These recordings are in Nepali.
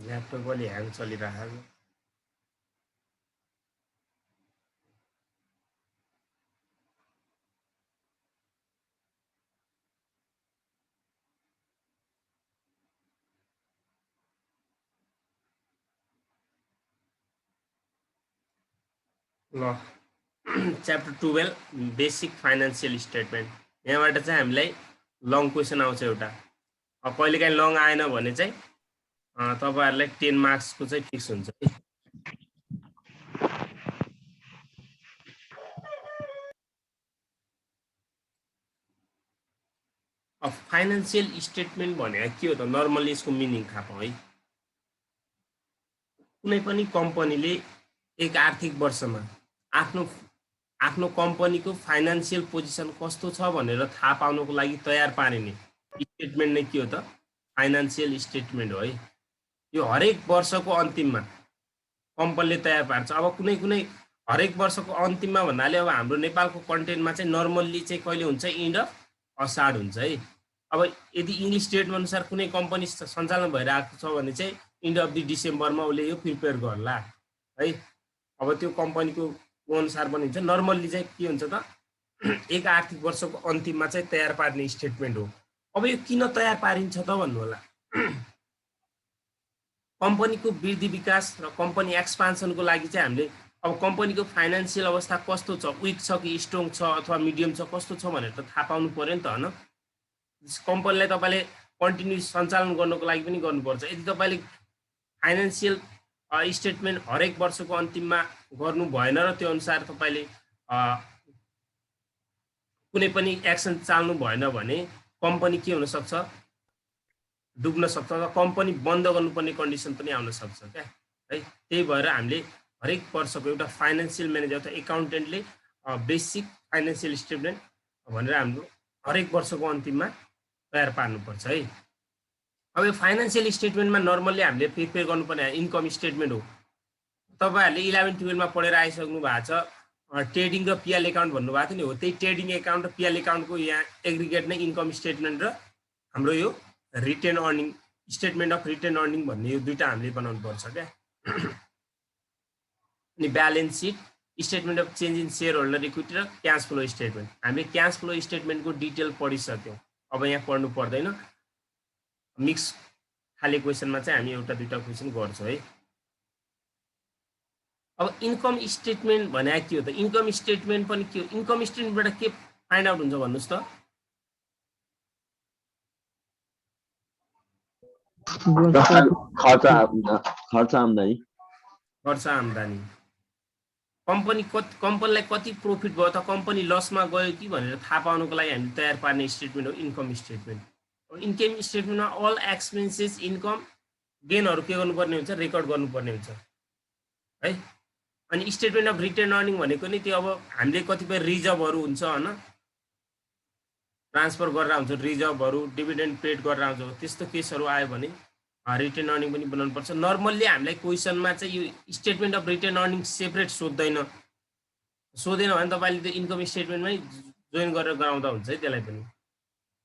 ल्यापटप अलि ह्याङ चलिरहेको ल च्याप्टर 12 बेसिक फाइनान्सियल स्टेटमेन्ट यहाँबाट चाहिँ हामीलाई लङ क्वेसन आउँछ एउटा कहिलेकाहीँ लङ आएन भने चाहिँ तपाईहरुलाई 10 मार्क्सको चाहिँ फिक्स हुन्छ है अब फाइनान्सियल स्टेटमेन्ट भनेको के हो त नर्मली यसको मिनिङ थाहा पाउँ है कुनै पनि कम्पनीले एक आर्थिक वर्षमा आफ्नो आफ्नो कम्पनीको फाइनान्सियल पोजिसन कस्तो छ भनेर थाहा पाउनको लागि तयार पारिने स्टेटमेन्ट नै के हो त फाइनान्सियल स्टेटमेन्ट हो है यो हरेक वर्षको अन्तिममा कम्पनीले तयार पार्छ अब कुनै कुनै हरेक वर्षको अन्तिममा भन्नाले अब हाम्रो नेपालको कन्टेन्टमा चाहिँ नर्मल्ली चाहिँ कहिले हुन्छ इन्ड अफ असाढ हुन्छ है अब यदि इङ्ग्लिस डेट अनुसार कुनै कम्पनी सञ्चालन भइरहेको छ भने चाहिँ इन्ड अफ दि डिसेम्बरमा उसले यो प्रिपेयर गर्ला है अब त्यो कम्पनीको अनुसार पनि हुन्छ नर्मल्ली चाहिँ के हुन्छ त एक आर्थिक वर्षको अन्तिममा चाहिँ तयार पार्ने स्टेटमेन्ट हो अब यो किन तयार पारिन्छ त भन्नु होला कम्पनीको वृद्धि विकास र कम्पनी एक्सपान्सनको लागि चाहिँ हामीले अब कम्पनीको फाइनान्सियल अवस्था कस्तो छ विक छ कि स्ट्रङ छ अथवा मिडियम छ कस्तो छ भनेर त थाहा पाउनु पर्यो नि त हैन कम्पनीलाई तपाईले कन्टिन्यू सञ्चालन गर्नको लागि पनि गर्नुपर्छ यदि तपाईले फाइनान्सियल स्टेटमेन्ट हरेक वर्षको अन्तिममा गर्नु भएन र त्यो अनुसार तपाईले कुनै पनि एक्सन चाल्नु भएन भने कम्पनी के हुन सक्छ डुब्न सक्छ र कम्पनी बन्द गर्नुपर्ने कन्डिसन पनि आउन सक्छ क्या है त्यही भएर हामीले हरेक वर्षको एउटा फाइनान्सियल म्यानेजर अथवा एकाउन्टेन्टले बेसिक फाइनान्सियल स्टेटमेन्ट भनेर हाम्रो हरेक वर्षको अन्तिममा तयार पार्नुपर्छ है अब यो फाइनान्सियल स्टेटमेन्टमा नर्मल्ली हामीले प्रिपेयर गर्नुपर्ने इन्कम स्टेटमेन्ट हो तपाईहरुले 11 12 मा पढेर आइसक्नु भएको छ ट्रेडिङ र पिएल एकाउन्ट भन्नुभएको थियो नि हो त्यही ट्रेडिङ एकाउन्ट र पिएल एकाउन्टको यहाँ एग्रिगेट नै इन्कम स्टेटमेन्ट र हाम्रो यो retain earning statement of retain earning भन्ने यो दुईटा हामीले बनाउनु पर्छ क्या अनि balance sheet statement of change in shareholder equity र क्याश फ्लो स्टेटमेन्ट हामीले क्याश फ्लो स्टेटमेन्टको डिटेल पढिसक्यौँ अब यहाँ पढ्नु पर्दैन मिक्स खाले क्वेसनमा चाहिँ हामी एउटा दुईटा क्वेसन गर्छौँ है अब इन्कम स्टेटमेन्ट भने के हो त इन्कम स्टेटमेन्ट पनि के हो इन्कम स्टेटमेन्टबाट के फाइन्ड आउट हुन्छ भन्नुस् त खर्च आम्दानी कम्पनीलाई कति प्रफिट भयो त कम्पनी लसमा गयो कि भनेर थाहा पाउनको लागि हामी तयार पार्ने स्टेटमेन्ट हो इन्कम स्टेटमेन्ट इन्कम स्टेटमेन्टमा अल एक्सपेन्सेस इन्कम गेनहरु के गर्नुपर्ने हुन्छ रेकर्ड गर्नुपर्ने हुन्छ है अनि स्टेटमेन्ट अफ रिटेन अर्निङ भनेको नि त्यो अब हामीले कतिपय रिजर्भहरु हुन्छ हैन ट्रान्सफर गरेर हुन्छ रिजर्भहरु डिभिडेन्ड पेड गरेर हुन्छ त्यस्तो केसहरु आयो भने रिटेन अर्निङ पनि बनाउनु पर्छ नर्मल्ली हामीलाई क्वेसनमा चाहिँ यो statement of retain earning separate सोध्दैन भने तपाईले त्यो इन्कम स्टेटमेन्टमै जोइन गरेर गराउँदा हुन्छ है त्यसलाई पनि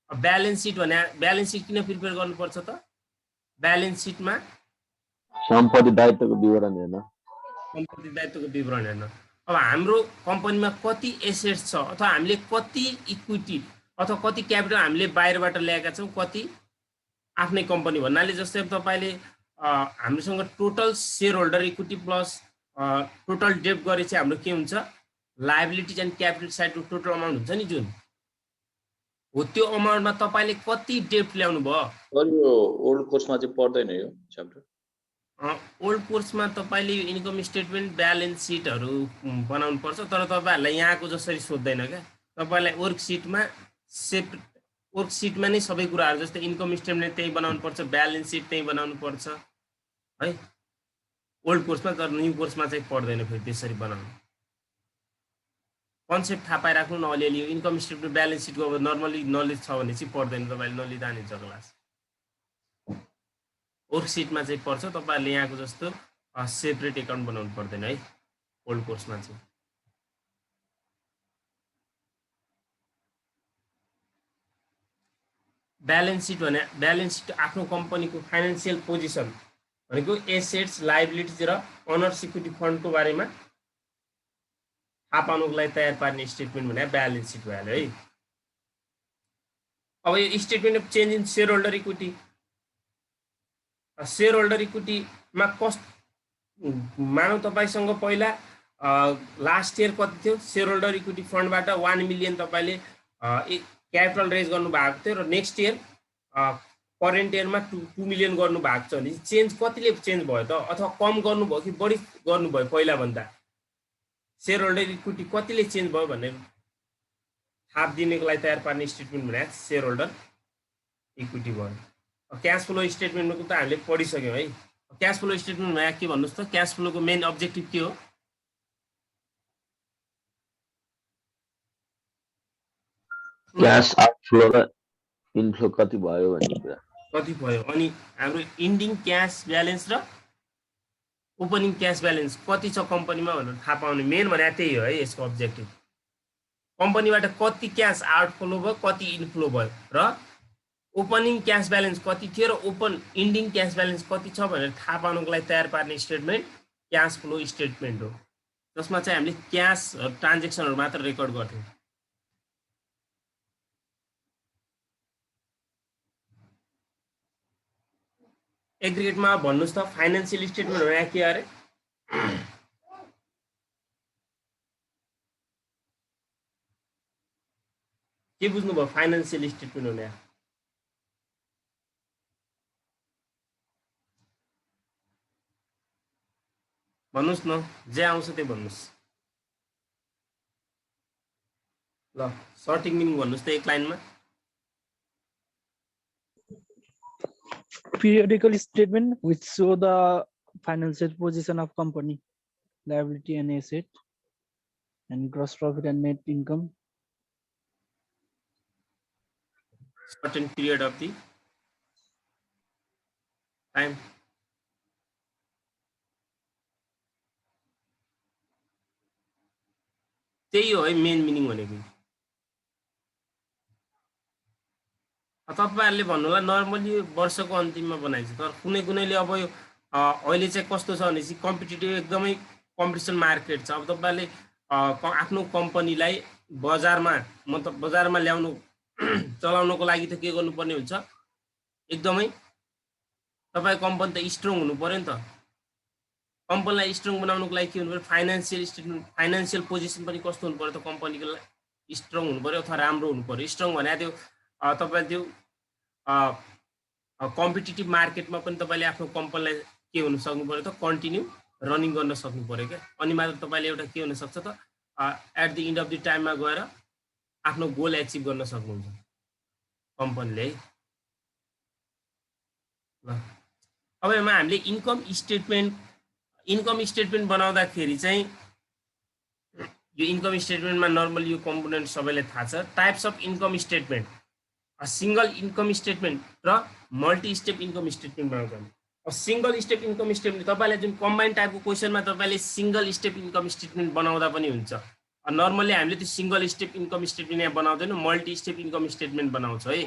अब ब्यालेन्स सिट भने ब्यालेन्स सिट किन प्रिपेयर गर्नुपर्छ त ब्यालेन्स सिटमा सम्पत्ति दायित्वको विवरण हेर्न अब हाम्रो कम्पनीमा कति एसेट्स छ अथवा हामीले कति इक्विटी अथवा कति क्यापिटल हामीले बाहिरबाट ल्याएका छौं कति आफ्नै कम्पनी भन्नाले जस्तै तपाईले हामीसँग total share holder equity plus total डेब्ट गरे चाहिँ हाम्रो के हुन्छ लायबिलिटीज एन्ड क्यापिटल साइडको टोटल अमाउन्ट हुन्छ नि जुन हो त्यो अमाउन्टमा तपाईले कति डेब्ट ल्याउनु भयो सर यो ओल्ड कोर्समा चाहिँ पर्दैन यो च्याप्टर ओल्ड कोर्समा तपाईले इन्कम स्टेटमेन्ट ब्यालेन्स सिटहरु बनाउनु पर्छ तर तपाईहरुलाई यहाँको जसरी सोध्दैन के तपाईलाई वर्कसिटमा वर्कसिटमा नै सबै कुराहरु जस्तै इन्कम स्टेटमेन्ट त्यही बनाउनु पर्छ ब्यालेन्स सिट त्यही बनाउनु पर्छ है ओल्ड कोर्समा तर न्यू कोर्समा चाहिँ पर्दैन फेरि त्यसरी बनाउनु कन्सेप्ट थाहा पाइराख्नु न अलिअलि इन्कम स्टेटमेन्ट ब्यालेन्स सिटको अब नर्मली नलेज छ भने चाहिँ पर्दैन तपाईले नलिँदा नि क्लास वर्कसिटमा चाहिँ पर्छ तपाईहरुले यहाँको जस्तो सेपरेट एकाउन्ट बनाउनु पर्दैन है ओल्ड कोर्समा चाहिँ ब्यालेन्स सिट भने ब्यालेन्स सिट आफ्नो कम्पनीको फाइनान्शियल पोजिसन भनेको एसेट्स लायबिलिटिज र ओनर्स इक्विटी फन्डको बारेमा थाहा पाउनुको लागि तयार पार्ने स्टेटमेन्ट भने ब्यालेन्स सिट भइहाल्यो है। अब यो statement of change in share holder equity, share holder इक्विटीमा मानौ तपाईँसँग पहिला लास्ट इयर कति थियो, सेयर होल्डर इक्विटी फन्डबाट 1 मिलियन तपाईँले क्यापिटल रेज गर्नु भएको थियो र नेक्स्ट इयर करेन्ट इयरमा 2 मिलियन गर्नु भएको छ भने चेन्ज कतिले चेन्ज भयो त, अथवा कम गर्नुभयो कि बढी गर्नुभयो पहिला भन्दा, सेयर होल्डर इक्विटी कतिले चेन्ज भयो भनेर थाप दिनेको लागि तयार पार्ने स्टेटमेन्ट भने सेयर होल्डर इक्विटी भयो। क्यास फ्लो स्टेटमेन्टको त हामीले पढिसक्यौँ है। क्यास फ्लो स्टेटमेन्ट भने के भन्नुहोस् त, क्यास फ्लोको मेन अब्जेक्टिभ के हो? क्यास आउटफ्लो र इनफ्लो कति भयो भन्ने कुरा, कति भयो, अनि हाम्रो इन्डिङ क्यास ब्यालेन्स र ओपनिङ क्यास ब्यालेन्स कति छ कम्पनीमा भनेर थाहा पाउने मेन भने त्यही हो है यसको अब्जेक्टिभ। कम्पनीबाट कति क्यास आउटफ्लो भयो, कति इनफ्लो भयो, र ओपनिङ क्यास ब्यालेन्स कति थियो र इन्डिङ क्यास ब्यालेन्स कति छ भनेर थाहा पाउनुको लागि तयार पार्ने स्टेटमेन्ट क्यास फ्लो स्टेटमेन्ट हो, जसमा चाहिँ हामीले क्यास ट्रान्जेक्सनहरू मात्र रेकर्ड गर्थ्यौँ। एग्रिगेटमा भन्नुहोस् त फाइनेन्सियल स्टेटमेन्ट भने के अरे? के बुझ्नुभयो फाइनेन्सियल स्टेटमेन्ट भने? भन्नुहोस् न, जे आउँछ त्यो भन्नुहोस् ल। सर्टिङ मिनिङ भन्नुहोस् त एक लाइनमा। Periodical statement which show the financial position of company, liability and asset, and gross profit and net income. Certain period of the time. त्यही हो है मेन मिनिङ भनेको। तपाईहरुले भन्नुला नर्मली वर्षको अन्तिममा बनाइन्छ, तर कुनै कुनैले अब यो अहिले चाहिँ कस्तो छ भने चाहिँ कम्पिटिटिभ एकदमै कम्पिटिसन मार्केट छ। अब तपाईहरुले आफ्नो कम्पनीलाई बजारमा मतलब बजारमा ल्याउनु चलाउनको लागि त के गर्नुपर्ने हुन्छ, एकदमै तपाई कम्पनी त स्ट्रङ हुनु पर्यो नि त। कम्पनीलाई स्ट्रङ बनाउनको लागि के हुनु पर्यो, फाइनान्शियल स्टेटमेन्ट फाइनान्शियल पोजिसन पनि कस्तो हुनु पर्यो त, कम्पनीको स्ट्रङ हुनु पर्यो अथवा राम्रो हुनु पर्यो। स्ट्रङ भने त्यो तपाईले त्यो कम्पिटिटिभ मार्केटमा पनि तपाईले आफ्नो कम्पनीलाई के हुन सक्नु पर्यो त, कन्टिन्यू रनिङ गर्न सक्नु पर्यो क्या। अनि मात्र तपाईले एउटा के हुन सक्छ त, at the end of the टाइममा गएर आफ्नो गोल एचिभ गर्न सक्नुहुन्छ कम्पनीले है। ल अब यसमा हामीले इन्कम स्टेटमेन्ट बनाउँदाखेरि चाहिँ यो इन्कम स्टेटमेन्टमा नर्मली यो कम्पोनेन्ट सबैलाई थाहा छ। Types of income statement, single income statement र मल्टी स्टेप इन्कम स्टेटमेन्ट बनाउँछन्। अब सिंगल स्टेप इन्कम स्टेटमेन्ट तपाईलाई जुन कम्बाइन टाइपको क्वेसनमा तपाईले सिंगल स्टेप इन्कम स्टेटमेन्ट बनाउँदा पनि हुन्छ। नर्मली हामीले त्यो सिंगल स्टेप इन्कम स्टेटमेन्ट यहाँ बनाउँदैनौँ, मल्टी स्टेप इन्कम स्टेटमेन्ट बनाउँछ है।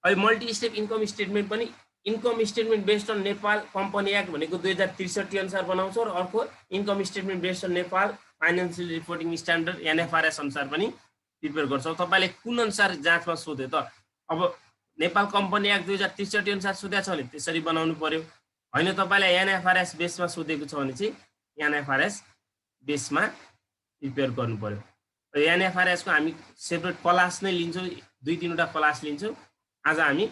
अब मल्टी स्टेप इन्कम स्टेटमेन्ट पनि income statement based on Nepal company act भनेको 2063 अनुसार बनाउँछ, र अर्को income statement based on Nepal financial reporting standard NFRS अनुसार पनि प्रिपेयर गर्छ। तपाईले कुन अनुसार जाँचमा सोध्यो त, अब नेपाल कम्पनी एक्ट 2063 अनुसार सोधेको छ भने त्यसरी बनाउनु पर्यो, हैन तपाईलाई एनएफआरएस बेसमा सोधेको छ भने चाहिँ एनएफआरएस बेसमा प्रिपेयर गर्नु पर्यो। एनएफआरएस को हामी सेपरेट क्लास नै लिन्छौँ, 2-3 वटा क्लास लिन्छौँ। आज हामी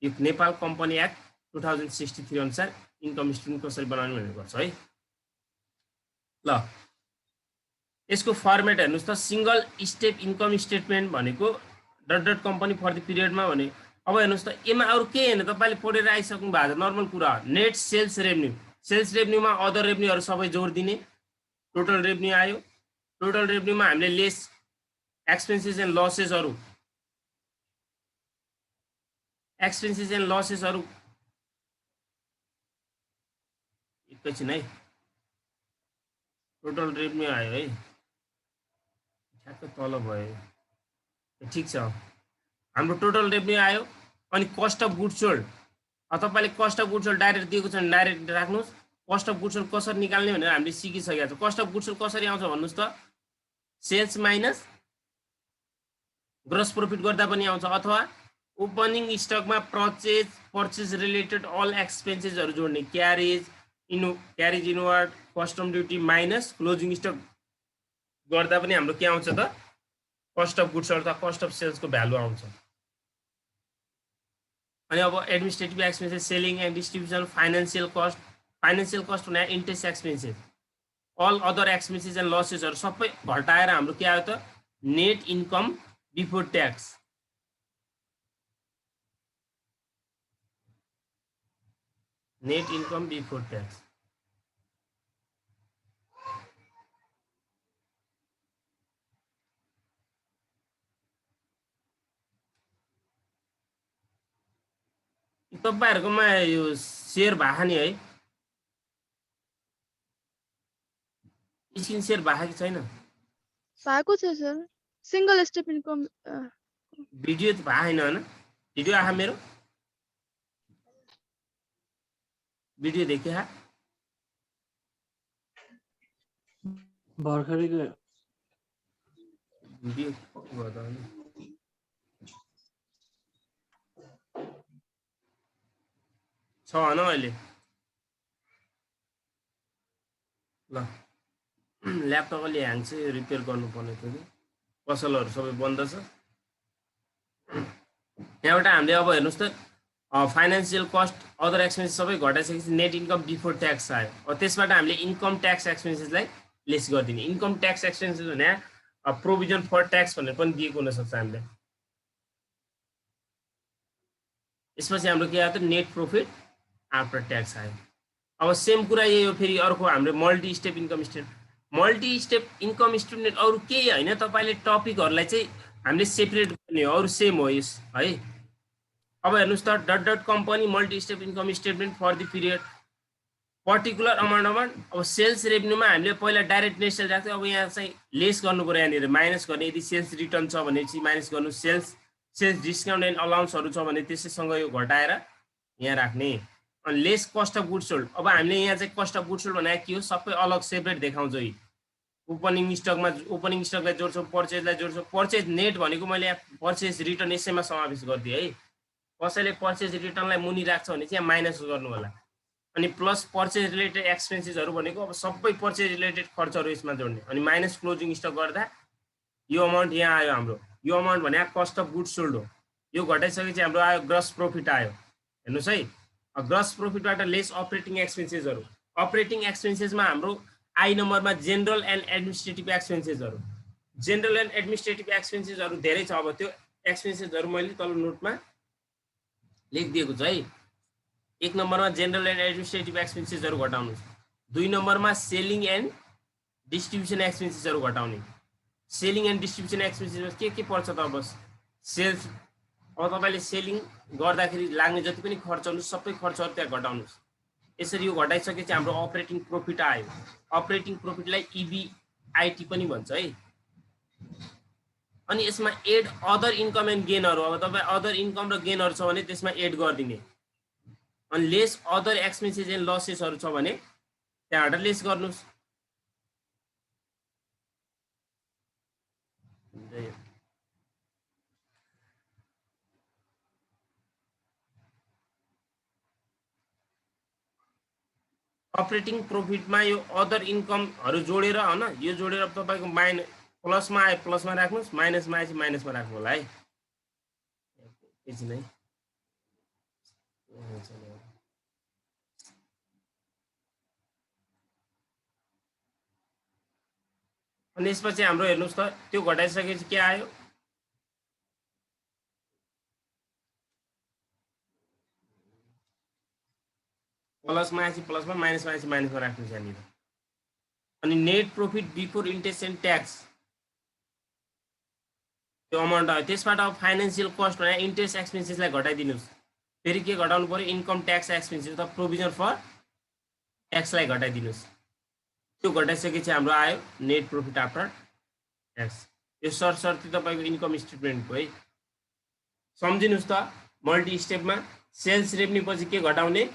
यो नेपाल कम्पनी एक्ट 2063 अनुसार इन्कम स्टेटमेन्ट कसरी बनाउने भनेर गर्छ है। ल यसको फर्मेट हेर्नुस् त, सिंगल स्टेप इन्कम स्टेटमेन्ट भनेको डट कम्पनी फर द पिरियडमा भने। अब हेर्नुस् त यसमा अरु के हैन, तपाईले पढेर आइसक्नु भएको छ, नर्मल कुरा हो। नेट सेल्स रेभन्यू, सेल्स रेभन्यूमा अदर रेभन्यूहरु सबै जोड दिने, टोटल रेभन्यू आयो। टोटल रेभन्यूमा हामीले लेस एक्सपेन्सेस एन्ड लसेसहरु एकैछिन है, टोटल रेभन्यू आयो है, ठ्याक्क तल भयो, ठीक छ। हाम्रो टोटल रेभन्यू आयो, अनि कस्ट अफ गुड्स सोल्ड तपाईले cost of goods sold direct दिएको छ भने डाइरेक्ट राख्नुस् कस्ट अफ गुड्स सोल्ड कसरी निकाल्ने भनेर हामीले सिकिसकेका छौं कस्ट अफ गुड्स सोल्ड कसरी आउँछ भन्नुस् त सेल्स माइनस ग्रोस प्रॉफिट गर्दा पनि आउँछ अथवा ओपनिङ स्टकमा परचेज रिलेटेड अल एक्सपेन्सेसहरु जोड्ने carriage inward custom duty minus closing stock गर्दा पनि हाम्रो के आउँछ त कस्ट अफ गुड्स अथवा कस्ट अफ सेल्स को भ्यालु आउँछ अनि अब administrative expenses selling and distribution financial cost भने interest expenses all other expenses and लसेसहरु सबै घटाएर हाम्रो के आयो त net income before tax net income before tax तपाईहरुकोमा यो शेयर भएको नि है स्क्रिन शेयर भएको कि छैन भएको छ sir single step income video त भएको हैन हैन भिडियो आहा मेरो भिडियो देखिया भर्खरै गयो भिडियो गर्दा नि छ हैन अहिले ल ल्यापटप अलि ह्याङ चाहिँ रिपेयर गर्नुपर्ने थियो नि पसलहरु सबै बन्द छ यहाँबाट हामीले अब हेर्नुस् त फाइनान्शियल कस्ट अदर एक्सपेन्सेस सबै घटाइसकेपछि नेट इन्कम बिफोर ट्याक्स आयो अब त्यसबाट हामीले इन्कम ट्याक्स एक्सपेन्सेसलाई लेस गर्दिने इन्कम ट्याक्स एक्सपेन्सेस भने प्रोभिजन फर ट्याक्स भनेर पनि दिएको हुन सक्छ हामीले यसपछि हाम्रो के आयो त नेट प्रॉफिट आफ्टर ट्याक्स आयो अब सेम कुरा यही हो फेरि अर्को हाम्रो मल्टी स्टेप इन्कम स्टेटमेन्ट अरु केही हैन तपाईले टपिकहरुलाई चाहिँ हामीले सेपरेट गर्ने हो अरु सेम हो यस है अब हेर्नुस् त dot dot company multi step income statement for the period particular amount अब सेल्स रेभेन्यूमा हामीले पहिला डाइरेक्ट नेट सेल्स राख्थ्यौं अब यहाँ चाहिँ लेस गर्नु पर्यो यहाँनिर माइनस गर्ने यदि सेल्स रिटर्न छ भने चाहिँ माइनस गर्नु सेल्स डिस्काउन्ट एन्ड अलाउन्सहरु छ भने त्यसैसँग यो घटाएर यहाँ राख्ने अनि lace cost of goods sold अब हामीले यहाँ चाहिँ कस्ट अफ गुड्स सोल्ड भनेको के हो सबै अलग सेपरेट देखाउँछ है ओपनिङ स्टकलाई जोड्छौं पर्चेजलाई जोड्छौं पर्चेज नेट भनेको मैले यहाँ पर्चेज रिटर्न यसैमा समावेश गर्दिए है कसैले पर्चेज रिटर्नलाई मुनि राख्छ भने चाहिँ यहाँ माइनस गर्नु होला अनि प्लस पर्चेज रिलेटेड एक्सपेन्सेसहरु भनेको अब सबै पर्चेज रिलेटेड खर्चहरु यसमा जोड्ने अनि माइनस क्लोजिङ स्टक गर्दा यो अमाउन्ट यहाँ आयो हाम्रो यो अमाउन्ट भने कस्ट अफ गुड्स सोल्ड हो यो घटाइसकेपछि हाम्रो आयो ग्रस प्रॉफिट आयो हेर्नुस् है ग्रस प्रॉफिटबाट लेस अपरेटिङ एक्सपेन्सेसहरु अपरेटिङ एक्सपेन्सेसमा हाम्रो आई नम्बरमा जेनरल एन्ड एडमिनिस्ट्रेटिभ एक्सपेन्सेसहरु धेरै छ अब त्यो एक्सपेन्सेसहरु मैले तल नोटमा लेखिदिएको छु है 1 नम्बरमा जेनरल एन्ड एडमिनिस्ट्रेटिभ एक्सपेन्सेसहरु घटाउनुस् 2 नम्बरमा सेलिङ एन्ड डिस्ट्रिब्युसन एक्सपेन्सेसहरु घटाउने सेलिङ एन्ड डिस्ट्रिब्युसन एक्सपेन्सेस के पर्छ त अब सेल्स अब तपाईले सेलिङ गर्दाखेरि लाग्ने जति पनि खर्चहरु सबै खर्चहरु त्यहाँ घटाउनुस् यसरी यो घटाइसकेपछि हाम्रो अपरेटिङ प्रॉफिट आयो अपरेटिङ प्रॉफिटलाई ईबीआईटी पनि भन्छ है अनि यसमा एड अदर इन्कम एन्ड गेनहरु अब तपाई अदर इन्कम र गेनहरु छ भने त्यसमा एड गर्दिने अनि लेस अदर एक्सपेन्सेस एन्ड लसेसहरु छ भने त्यहाँबाट लेस गर्नुस् अपरेटिङ प्रॉफिटमा यो अदर इन्कमहरु जोडेर हैन यो जोडेर तपाईको माइनस प्लसमा आए प्लसमा राख्नुस् माइनसमा आए माइनसमा राख्नु होला है एकछिन है अनि यसपछि हाम्रो हेर्नुस् त त्यो घटाइसकेपछि के आयो प्लसमा आएपछि प्लसमा माइनसमा आएपछि माइनसमा राख्नु छ यहाँनिर अनि net profit before interest and tax त्यो अमाउन्ट आयो त्यसबाट अब फाइनान्शियल कस्ट भने इन्ट्रेस्ट एक्सपेन्सेसलाई घटाइदिनुस् फेरि के घटाउनु पर्यो इन्कम ट्याक्स एक्सपेन्सेस अथवा प्रोभिजन फर ट्याक्सलाई घटाइदिनुस् त्यो घटाइसकेपछि हाम्रो आयो नेट प्रॉफिट आफ्टर ट्याक्स यो सर्ती तपाईको इन्कम स्टेटमेन्टको है सम्झिनुस् त मल्टी स्टेपमा सेल्स रेभेन्यू पछि के घटाउने?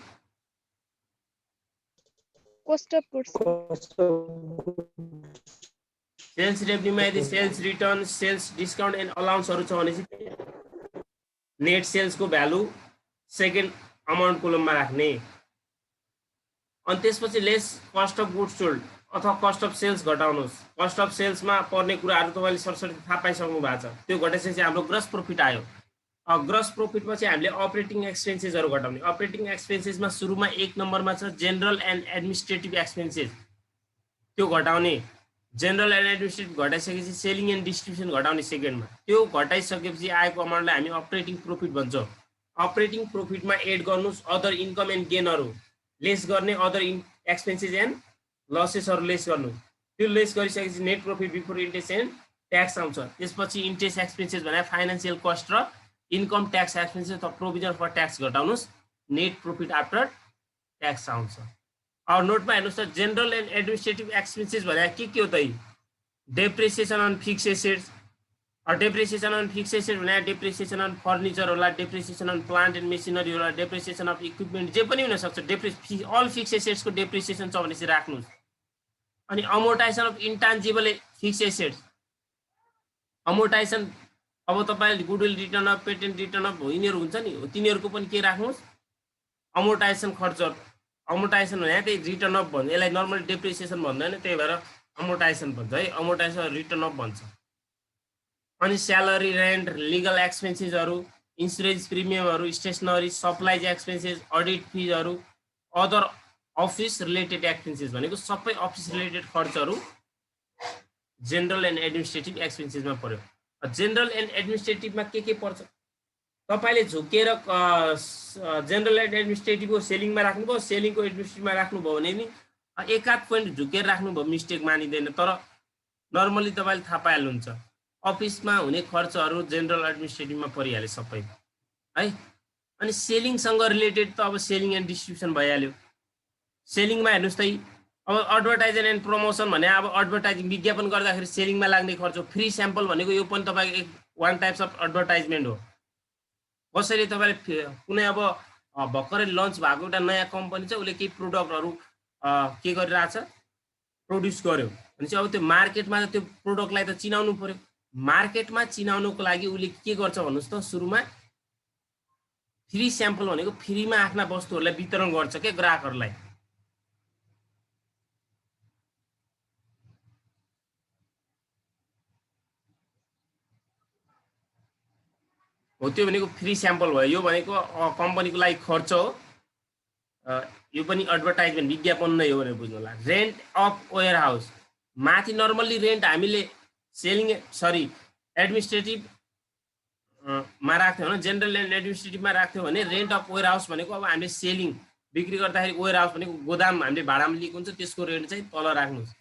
Cost of goods. Cost of sales रेभेन्यूमा यदि sales return, sales discount and अलाउन्सहरू छ भने चाहिँ नेट सेल्सको भ्यालु सेकेन्ड अमाउन्ट कोलममा राख्ने। अनि त्यसपछि less cost of goods sold अथवा कस्ट अफ सेल्स घटाउनुहोस्। कस्ट अफ सेल्समा पर्ने कुराहरू तपाईँले सरसरी थाहा पाइसक्नु भएको छ। त्यो घटाइसकेपछि हाम्रो ग्रस प्रफिट आयो। ग्रस प्रफिटमा चाहिँ हामीले अपरेटिङ एक्सपेन्सेसहरू घटाउने। अपरेटिङ एक्सपेन्सेसमा सुरुमा 1 नम्बरमा छ जेनरल एन्ड एडमिनिस्ट्रेटिभ एक्सपेन्सेस, त्यो घटाउने। जेनरल एन्ड एडमिनिस्ट्रेटिभ घटाइसकेपछि सेलिङ एन्ड डिस्ट्रिब्युसन घटाउने सेकेन्डमा। त्यो घटाइसकेपछि आएको अमाउन्टलाई हामी अपरेटिङ प्रफिट भन्छौँ। अपरेटिङ प्रफिटमा एड गर्नुहोस् अदर इन्कम एन्ड गेनहरू, लेस गर्ने अदर एक्सपेन्सेस एन्ड लसेसहरू लेस गर्नु। त्यो लेस गरिसकेपछि net profit before interest and tax आउँछ। त्यसपछि इन्ट्रेस्ट एक्सपेन्सेस भने फाइनेन्सियल कस्ट र इन्कम ट्याक्स एक्सपेन्सेस अथवा प्रोभिजन फर ट्याक्स घटाउनुहोस्, नेट प्रफिट आफ्टर ट्याक्स आउँछ। अब नोटमा हेर्नुहोस् त, जेनरल एन्ड एडमिनिस्ट्रेटिभ एक्सपेन्सेस भने के हो त? Depreciation on fix assets. Depreciation on fix asset भने डेप्रिसिएसन अन फर्निचर होला, depreciation on plant and machinery होला, डेप्रिसिएसन अफ इक्विपमेन्ट, जे पनि हुनसक्छ। अल फिक्स एसेट्सको डेप्रिसिएसन छ भने चाहिँ राख्नुहोस्। अनि अमोर्टाइजेसन अफ इन्टान्जिबल फिक्स एसेट्स, अमोर्टाइजेसन अब तपाईँले goodwill return of, patent return of यिनीहरू हुन्छ नि, तिनीहरूको पनि के राख्नुहोस्? अमोर्टाइजेसन खर्च। अमोर्टाइजेसन भने त्यही रिटर्न अफ भन्छ, यसलाई नर्मली डेप्रिसिएसन भन्दैन, त्यही भएर अमोर्टाइजेसन भन्छ है। अमोर्टाइजेसन रिटर्न अफ भन्छ। अनि स्यालेरी, रेन्ट, लिगल एक्सपेन्सेसहरू, इन्सुरेन्स प्रिमियमहरू, स्टेसनरी, सप्लाइज एक्सपेन्सेस, अडिट फिजहरू, अदर अफिस रिलेटेड एक्सपेन्सेस भनेको सबै अफिस रिलेटेड खर्चहरू जेनरल एन्ड एडमिनिस्ट्रेटिभ एक्सपेन्सेसमा पर्यो। जेनरल एन्ड एडमिनिस्ट्रेटिभमा के पर्छ? तपाईँले झुकेर जेनरल एन्ड एडमिनिस्ट्रेटिभको सेलिङमा राख्नुभयो, सेलिङको एडमिनिस्ट्रेटिभमा राख्नुभयो भने नि एकाध पोइन्ट झुकेर राख्नुभयो मिस्टेक मानिँदैन। तर नर्मली तपाईँले थाहा पाइहाल्नुहुन्छ अफिसमा हुने खर्चहरू जेनरल एडमिनिस्ट्रेटिभमा परिहाल्यो सबै है। अनि सेलिङसँग रिलेटेड त अब सेलिङ एन्ड डिस्ट्रिब्युसन भइहाल्यो। सेलिङमा हेर्नुहोस् त, अब एडभर्टाइजिङ एन्ड प्रमोसन भने अब एडभर्टाइजिङ विज्ञापन गर्दाखेरि सेलिङमा लाग्ने खर्च हो। फ्री स्याम्पल भनेको यो पनि तपाईँको एक वान टाइप्स अफ एडभर्टाइजमेन्ट हो। कसैले तपाईँले कुनै अब भर्खरै लन्च भएको एउटा नयाँ कम्पनी छ, उसले केही प्रोडक्टहरू के गरिरहेछ, प्रड्युस गर्यो भने चाहिँ अब त्यो मार्केटमा त्यो प्रोडक्टलाई त चिनाउनु पर्यो। मार्केटमा चिनाउनुको लागि उसले के गर्छ भन्नुहोस् त, सुरुमा फ्री स्याम्पल भनेको फ्रीमा आफ्ना वस्तुहरूलाई वितरण गर्छ के ग्राहकहरूलाई। हो त्यो भनेको फ्री स्याम्पल भयो। यो भनेको कम्पनीको लागि खर्च हो, यो पनि एडभर्टाइजमेन्ट विज्ञापन नै हो भनेर बुझ्नु होला। रेन्ट अफ वेयर हाउस, माथि नर्मल्ली रेन्ट हामीले सेलिङ एडमिनिस्ट्रेटिभ मा राख्थ्यौँ भने, जेनरल एन्ड एडमिनिस्ट्रेटिभमा राख्थ्यौँ भने रेन्ट अफ वेयर हाउस भनेको अब हामीले सेलिङ बिक्री गर्दाखेरि वेयर हाउस भनेको गोदाम हामीले भाडामा लिएको हुन्छ, त्यसको रेन्ट चाहिँ तल राख्नुहोस्।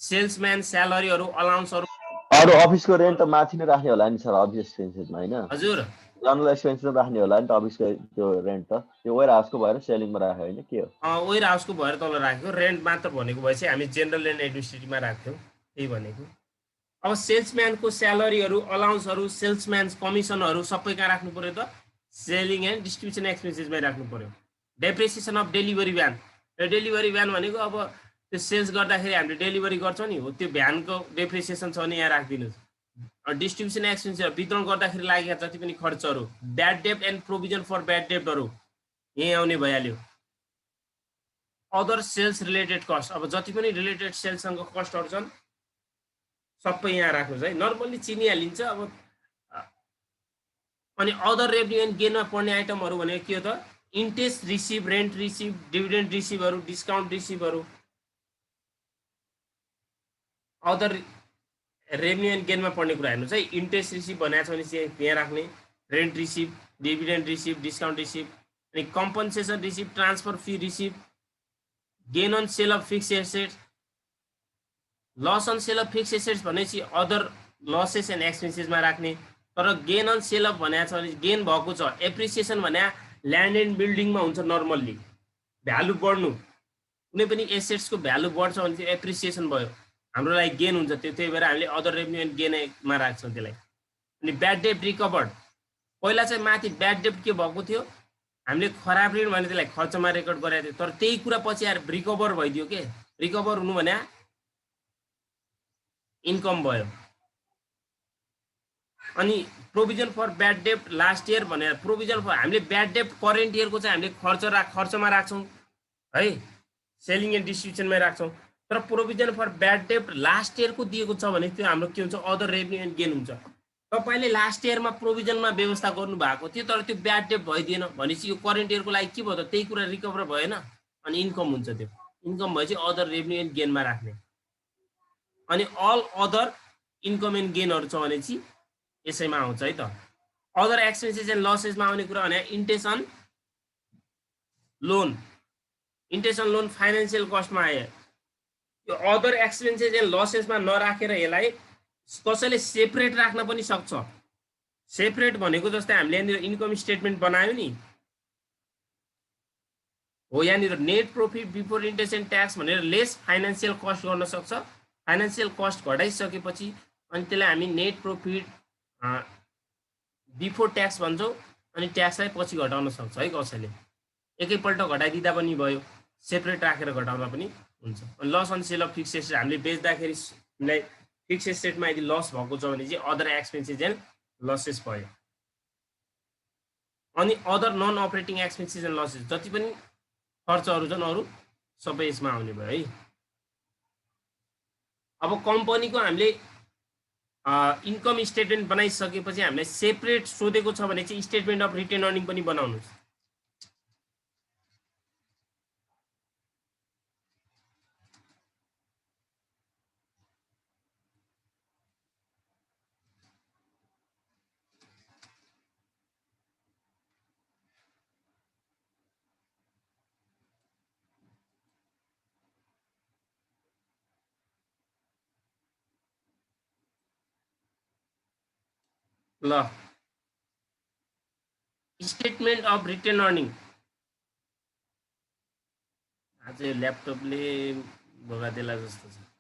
सेल्सम्यान स्यालेरीहरू, अलाउन्सहरू, अरू अफिसको रेन्ट त माथि नै राख्ने होला नि सर, अफिस एक्सपेन्सेसमा होइन? हजुर जनरल एक्सपेन्सेस राख्ने होला नि त अफिसको त्यो रेन्ट त, त्यो वेयर हाउसको भएर सेलिङमा राख्यो होइन के हो? वेयर हाउसको भएर तल राखेको, रेन्ट मात्र भनेको भए चाहिँ हामी जेनरल एन्ड एडमिनिस्ट्रेटिभमा राख्थ्यौँ, त्यही भनेको। अब सेल्सम्यानको स्यालेरीहरू, अलाउन्सहरू, सेल्सम्यान कमिसनहरू सबै कहाँ राख्नु पर्यो त? सेलिङ एन्ड डिस्ट्रिब्युसन एक्सपेन्सेसमै राख्नु पर्यो। Depreciation of delivery van, delivery van भनेको अब त्यो सेल्स गर्दाखेरि हामीले डेलिभरी गर्छौँ नि, हो त्यो भ्यानको डेप्रिसिएसन छ भने यहाँ राखिदिनुहोस्। डिस्ट्रिब्युसन एक्सपेन्सेस वितरण गर्दाखेरि लागेका जति पनि खर्चहरू, ब्याड डेब्ट एन्ड प्रोभिजन फर ब्याड डेब्टहरू यहीँ आउने भइहाल्यो। अदर सेल्स रिलेटेड कस्ट, अब जति पनि रिलेटेड सेल्ससँग कस्टहरू छन् सबै यहाँ राख्नुहोस् है, नर्मल्ली चिनिहालिन्छ अब। अनि अदर रेभेन्यू एन्ड गेनमा पर्ने आइटमहरू भनेको के हो त? Interest receive, rent receive, dividend रिसिभहरू, डिस्काउन्ट रिसिभहरू। अदर रेभेन्यू एन्ड गेनमा पर्ने कुरा हेर्नुहोस् है, इन्ट्रेस्ट रिसिभ भनेको छ भने चाहिँ यहाँ राख्ने, rent receive, dividend receive, discount receive, अनि compensation receive, transfer fee receive, gain on sale of fix assets, loss on sale of fix assets भनेपछि अदर लसेस एन्ड एक्सपेन्सेसमा राख्ने। तर गेन अन सेल अफ भनेको छ भने गेन भएको छ। एप्रिसिएसन भने ल्यान्ड एन्ड बिल्डिङमा हुन्छ, नर्मल्ली भ्यालु बढ्नु, कुनै पनि एसेट्सको भ्यालु बढ्छ भने चाहिँ एप्रिसिएसन भयो, हाम्रो लागि गेन हुन्छ त्यो, त्यही भएर हामीले अदर रेभेन्यू एन्ड गेनमा राख्छौँ त्यसलाई। अनि ब्याड डेब्ट रिकभर्ड, पहिला चाहिँ माथि ब्याड डेब्ट के भएको थियो, हामीले खराब ऋण भने त्यसलाई खर्चमा रेकर्ड गराएको थियो, तर त्यही कुरा पछि आएर रिकभर भइदियो के। रिकभर हुनु भने इन्कम भयो। अनि प्रोभिजन फर ब्याड डेब्ट लास्ट इयर भनेर प्रोभिजन फर हामीले ब्याड डेब्ट करेन्ट इयरको चाहिँ हामीले खर्चमा राख्छौँ है, सेलिङ एन्ड डिस्ट्रिब्युसनमै राख्छौँ। तर प्रोभिजन फर ब्याड डेब्ट लास्ट इयरको दिएको छ भने त्यो हाम्रो के हुन्छ, अदर रेभेन्यू एन्ड गेन हुन्छ। तपाईँले लास्ट इयरमा प्रोभिजनमा व्यवस्था गर्नु भएको थियो तर त्यो ब्याड डेब्ट भइदिएन भनेपछि यो करेन्ट इयरको लागि के भयो त, त्यही कुरा रिकभर भएन अनि इन्कम हुन्छ। त्यो इन्कम भएपछि अदर रेभेन्यू एन्ड गेनमा राख्ने। अनि अल अदर इन्कम एन्ड गेनहरू छ भने चाहिँ यसैमा आउँछ है त। अदर एक्सपेन्सेस एन्ड लसेसमा आउने कुरा भने interest on loan, interest on loan financial कस्टमा आयो। यो अदर एक्सपेन्सेस एन्ड लसेसमा नराखेर यसलाई कसैले सेपरेट राख्न पनि सक्छ। सेपरेट भनेको जस्तै हामीले यहाँनिर इन्कम स्टेटमेन्ट बनायो नि हो, यहाँनिर net profit before interest and tax भनेर लेस फाइनेन्सियल कस्ट गर्न सक्छ। फाइनेन्सियल कस्ट घटाइसकेपछि अनि त्यसलाई हामी नेट प्रॉफिट बिफोर ट्याक्स भन्छौँ अनि ट्याक्सलाई पछि घटाउन सक्छ है। कसैले एकैपल्ट घटाइदिँदा पनि भयो, सेपरेट राखेर घटाउँदा पनि हुन्छ। अनि loss on sale of fix asset हामीले बेच्दाखेरि हामीलाई फिक्स एसेटमा यदि लस भएको छ भने चाहिँ अदर एक्सपेन्सेस एन्ड लसेस भयो। अनि other non operating expenses and losses जति पनि खर्चहरू छन् अरू सबै यसमा आउने भयो है। अब कम्पनीको हामीले इन्कम स्टेटमेन्ट बनाइसकेपछि हामीलाई सेपरेट सोधेको छ भने चाहिँ स्टेटमेन्ट अफ रिटेन अर्निङ पनि बनाउनुहोस्। ल स्टेटमेन्ट अफ रिटेन अर्निङ आज ल्यापटपले भगादेला जस्तो छ।